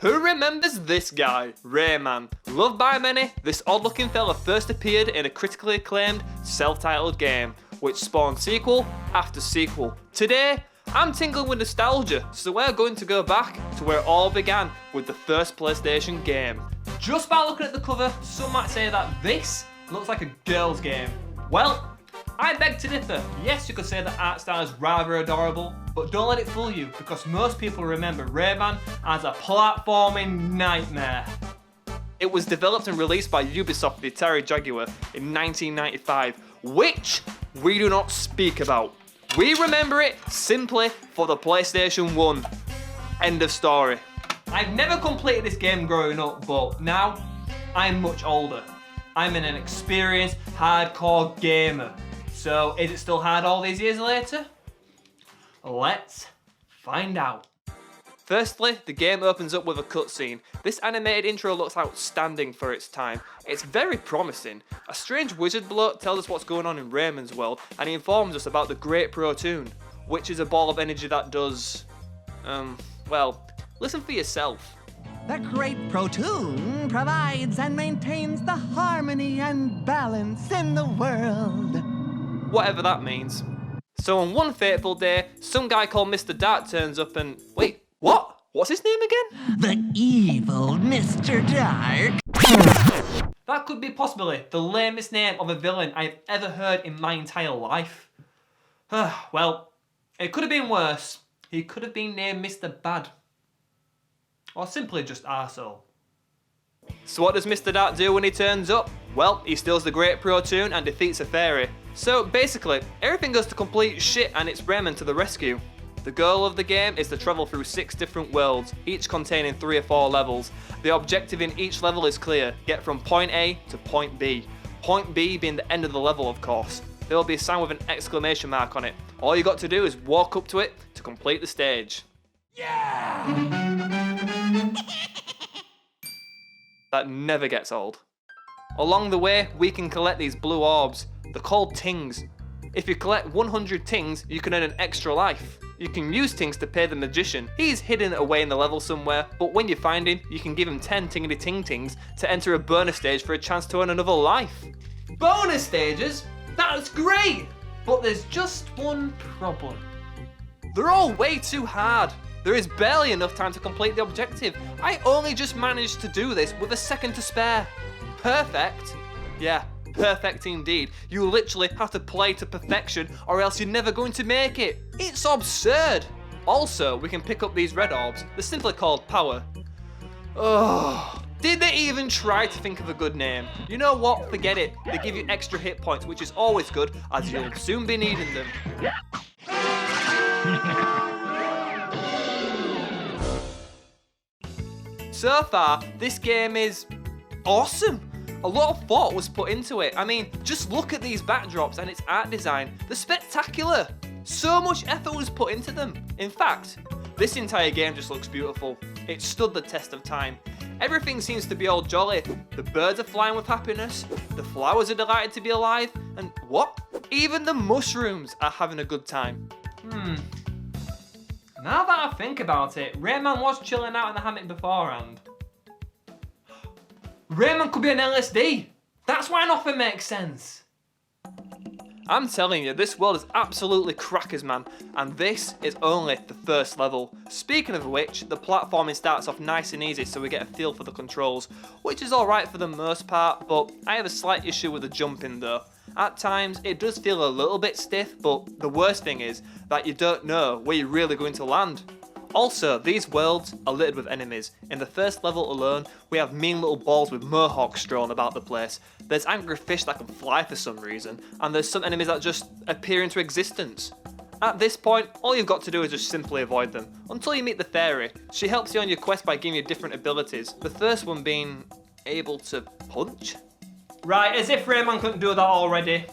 Who remembers this guy, Rayman? Loved by many, this odd-looking fella first appeared in a critically acclaimed, self-titled game, which spawned sequel after sequel. Today, I'm tingling with nostalgia, so we're going to go back to where it all began with the first PlayStation game. Just by looking at the cover, some might say that this looks like a girl's game. Well, I beg to differ. Yes, you could say the art style is rather adorable, but don't let it fool you, because most people remember Rayman as a platforming nightmare. It was developed and released by Ubisoft for the Atari Jaguar in 1995, which we do not speak about. We remember it simply for the PlayStation 1. End of story. I've never completed this game growing up, but now I'm much older. I'm an experienced, hardcore gamer. So, is it still hard all these years later? Let's find out. Firstly, the game opens up with a cutscene. This animated intro looks outstanding for its time. It's very promising. A strange wizard bloke tells us what's going on in Rayman's world, and he informs us about the Great Protoon, which is a ball of energy that does... well, listen for yourself. The Great Protoon provides and maintains the harmony and balance in the world. Whatever that means. So on one fateful day, some guy called Mr. Dark turns up and... Wait, what? What's his name again? The evil Mr. Dark. That could be possibly the lamest name of a villain I've ever heard in my entire life. Well, it could have been worse. He could have been named Mr. Bad. Or simply just arsehole. So what does Mr. Dark do when he turns up? Well, he steals the Great Protoon and defeats a fairy. So basically, everything goes to complete shit and it's Rayman to the rescue. The goal of the game is to travel through 6 different worlds, each containing 3 or 4 levels. The objective in each level is clear: get from point A to point B. Point B being the end of the level, of course. There will be a sign with an exclamation mark on it. All you got to do is walk up to it to complete the stage. Yeah! That never gets old. Along the way, we can collect these blue orbs. They're called tings. If you collect 100 tings, you can earn an extra life. You can use tings to pay the magician. He's hidden away in the level somewhere, but when you find him, you can give him 10 tingity ting tings to enter a bonus stage for a chance to earn another life. Bonus stages? That's great! But there's just one problem. They're all way too hard. There is barely enough time to complete the objective. I only just managed to do this with a second to spare. Perfect? Yeah, perfect indeed. You literally have to play to perfection or else you're never going to make it. It's absurd. Also, we can pick up these red orbs. They're simply called power. Oh, did they even try to think of a good name? You know what? Forget it. They give you extra hit points, which is always good as you'll soon be needing them. So far, this game is awesome. A lot of thought was put into it. I mean, just look at these backdrops and its art design. They're spectacular. So much effort was put into them. In fact, this entire game just looks beautiful. It stood the test of time. Everything seems to be all jolly. The birds are flying with happiness. The flowers are delighted to be alive. And what? Even the mushrooms are having a good time. Now that I think about it, Rayman was chilling out in the hammock beforehand. Rayman could be an LSD. That's why nothing makes sense. I'm telling you, this world is absolutely crackers, man. And this is only the first level. Speaking of which, the platforming starts off nice and easy so we get a feel for the controls, which is alright for the most part, but I have a slight issue with the jumping though. At times, it does feel a little bit stiff, but the worst thing is that you don't know where you're really going to land. Also, these worlds are littered with enemies. In the first level alone, we have mean little balls with mohawks strewn about the place. There's angry fish that can fly for some reason, and there's some enemies that just appear into existence. At this point, all you've got to do is just simply avoid them, until you meet the fairy. She helps you on your quest by giving you different abilities, the first one being able to punch? Right, as if Rayman couldn't do that already.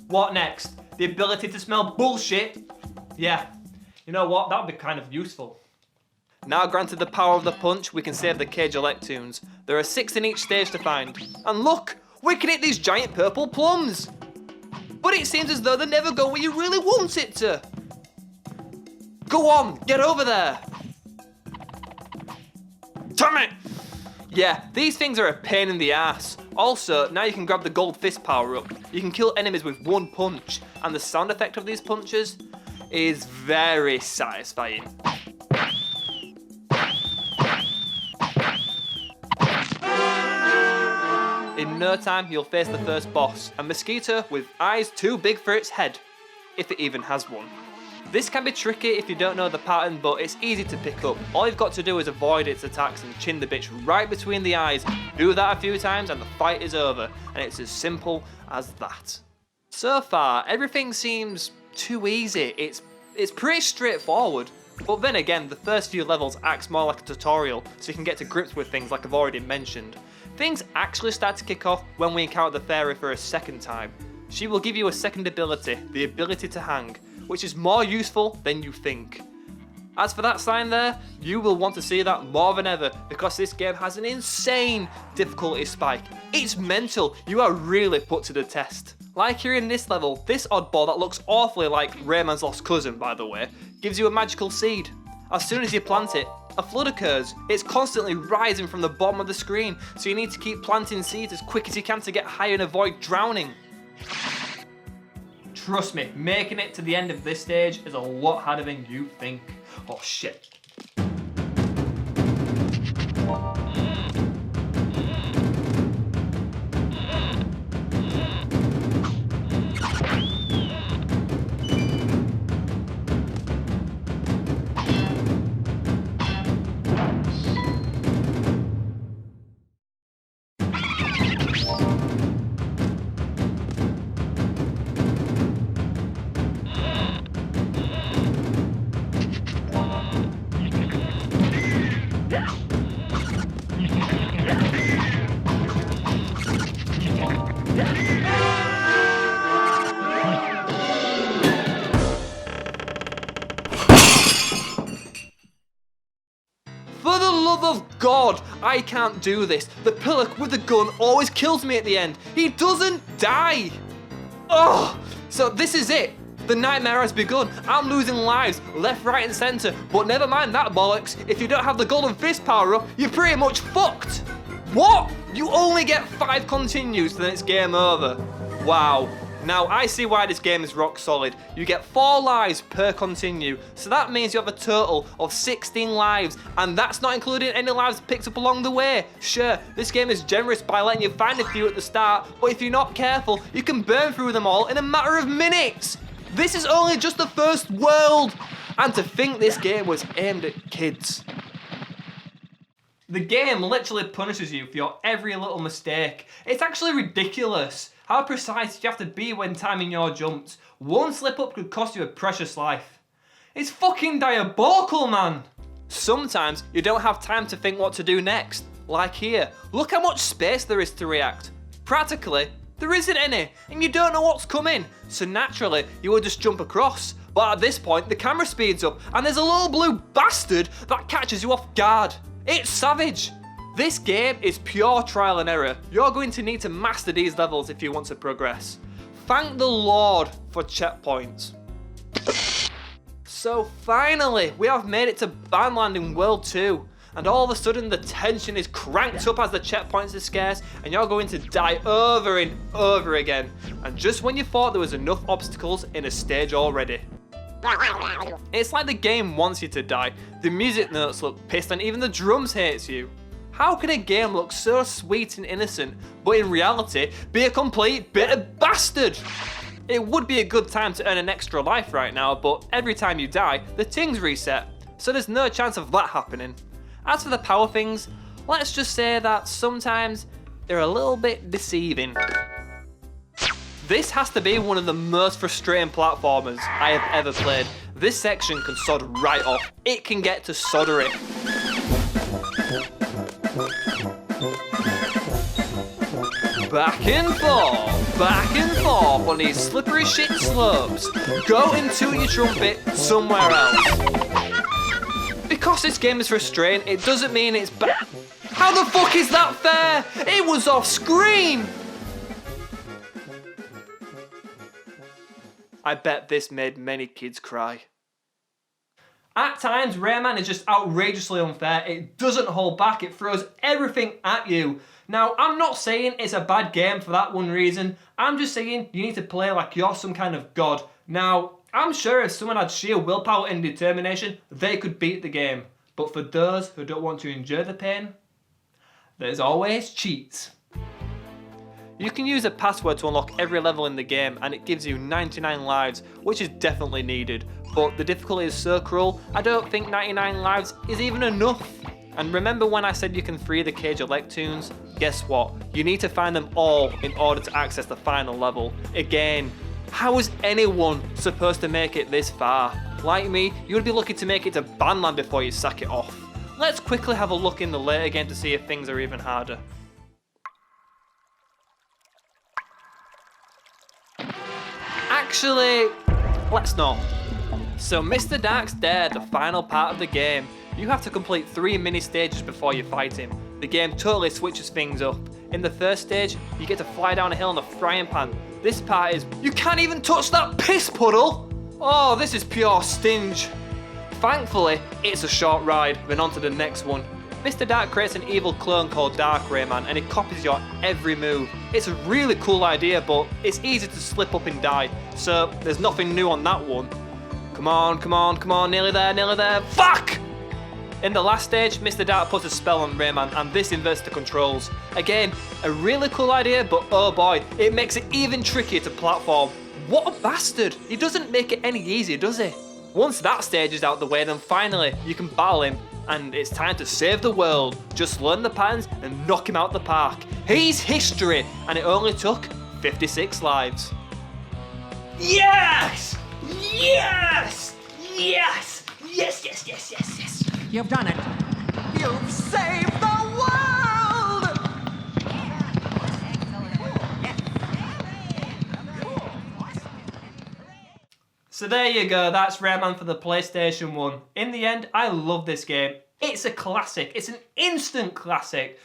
What next? The ability to smell bullshit? Yeah, you know what, that would be kind of useful. Now granted the power of the punch, we can save the cage electoons. There are 6 in each stage to find. And look, we can hit these giant purple plums. But it seems as though they never go where you really want it to. Go on, get over there. Damn it! Yeah, these things are a pain in the ass. Also, now you can grab the gold fist power up. You can kill enemies with one punch, and the sound effect of these punches is very satisfying. In no time, you'll face the first boss, a mosquito with eyes too big for its head, if it even has one. This can be tricky if you don't know the pattern, but it's easy to pick up. All you've got to do is avoid its attacks and chin the bitch right between the eyes. Do that a few times and the fight is over, and it's as simple as that. So far, everything seems too easy. It's pretty straightforward. But then again, the first few levels acts more like a tutorial, so you can get to grips with things like I've already mentioned. Things actually start to kick off when we encounter the fairy for a second time. She will give you a second ability, the ability to hang, which is more useful than you think. As for that sign there, you will want to see that more than ever because this game has an insane difficulty spike. It's mental, you are really put to the test. Like here in this level, this oddball that looks awfully like Rayman's lost cousin, by the way, gives you a magical seed. As soon as you plant it, a flood occurs. It's constantly rising from the bottom of the screen, so you need to keep planting seeds as quick as you can to get higher and avoid drowning. Trust me, making it to the end of this stage is a lot harder than you think. Oh shit. For the love of God, I can't do this. The pillock with the gun always kills me at the end. He doesn't die. Oh, so this is it. The nightmare has begun. I'm losing lives left, right and centre. But never mind that bollocks. If you don't have the golden fist power up, you're pretty much fucked. What? You only get 5 continues, then it's game over. Wow. Now, I see why this game is rock solid. You get 4 lives per continue, so that means you have a total of 16 lives, and that's not including any lives picked up along the way. Sure, this game is generous by letting you find a few at the start, but if you're not careful, you can burn through them all in a matter of minutes. This is only just the first world, and to think this game was aimed at kids. The game literally punishes you for your every little mistake. It's actually ridiculous. How precise do you have to be when timing your jumps? One slip up could cost you a precious life. It's fucking diabolical, man. Sometimes you don't have time to think what to do next. Like here, look how much space there is to react. Practically, there isn't any, and you don't know what's coming. So naturally, you will just jump across. But at this point, the camera speeds up, and there's a little blue bastard that catches you off guard. It's savage. This game is pure trial and error. You're going to need to master these levels if you want to progress. Thank the Lord for checkpoints. So finally, we have made it to Band Landing World 2. And all of a sudden the tension is cranked up as the checkpoints are scarce and you're going to die over and over again. And just when you thought there was enough obstacles in a stage already. It's like the game wants you to die. The music notes look pissed and even the drums hates you. How can a game look so sweet and innocent, but in reality be a complete bitter bastard? It would be a good time to earn an extra life right now, but every time you die, the things reset, so there's no chance of that happening. As for the power things, let's just say that sometimes they're a little bit deceiving. This has to be one of the most frustrating platformers I have ever played. This section can sod right off. It can get to soddery. Back and forth on these slippery shit slopes. Go and toot your trumpet somewhere else. Because this game is frustrating, it doesn't mean it's bad. How the fuck is that fair? It was off screen! I bet this made many kids cry. At times, Rayman is just outrageously unfair. It doesn't hold back, it throws everything at you. Now, I'm not saying it's a bad game for that one reason. I'm just saying you need to play like you're some kind of god. Now, I'm sure if someone had sheer willpower and determination, they could beat the game. But for those who don't want to endure the pain, there's always cheats. You can use a password to unlock every level in the game, and it gives you 99 lives, which is definitely needed. But the difficulty is so cruel, I don't think 99 lives is even enough. And remember when I said you can free the Cage of Lectoons? Guess what? You need to find them all in order to access the final level. Again, how is anyone supposed to make it this far? Like me, you would be lucky to make it to Banland before you sack it off. Let's quickly have a look in the later game to see if things are even harder. Actually, let's not. So Mr. Dark's Dare, the final part of the game. You have to complete 3 mini stages before you fight him. The game totally switches things up. In the first stage, you get to fly down a hill in a frying pan. This part is, you can't even touch that piss puddle! Oh, this is pure stinge. Thankfully, it's a short ride, then on to the next one. Mr. Dark creates an evil clone called Dark Rayman and it copies your every move. It's a really cool idea, but it's easy to slip up and die, so there's nothing new on that one. Come on, come on, come on, nearly there, fuck! In the last stage, Mr. Dark puts a spell on Rayman and this inverts the controls. Again, a really cool idea, but oh boy, it makes it even trickier to platform. What a bastard! He doesn't make it any easier, does he? Once that stage is out the way, then finally you can battle him and it's time to save the world. Just learn the patterns and knock him out the park. He's history, and it only took 56 lives. Yes! Yes! Yes! Yes, yes, yes, yes, yes. You've done it. You've saved the world! So there you go, that's Rayman for the PlayStation 1. In the end, I love this game. It's a classic, it's an instant classic.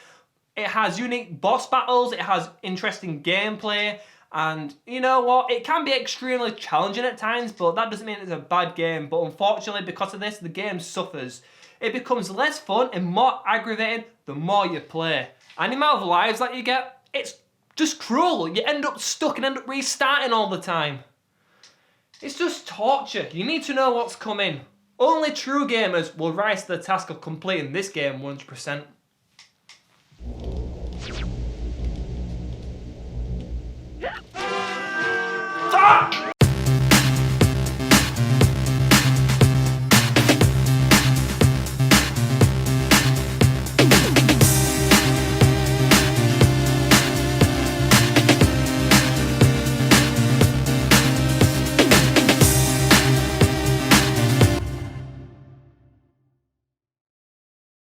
It has unique boss battles, it has interesting gameplay, and you know what, it can be extremely challenging at times, but that doesn't mean it's a bad game. But unfortunately, because of this, the game suffers. It becomes less fun and more aggravating the more you play. And the amount of lives that you get, it's just cruel. You end up stuck and end up restarting all the time. It's just torture. You need to know what's coming. Only true gamers will rise to the task of completing this game 100%. Fuck!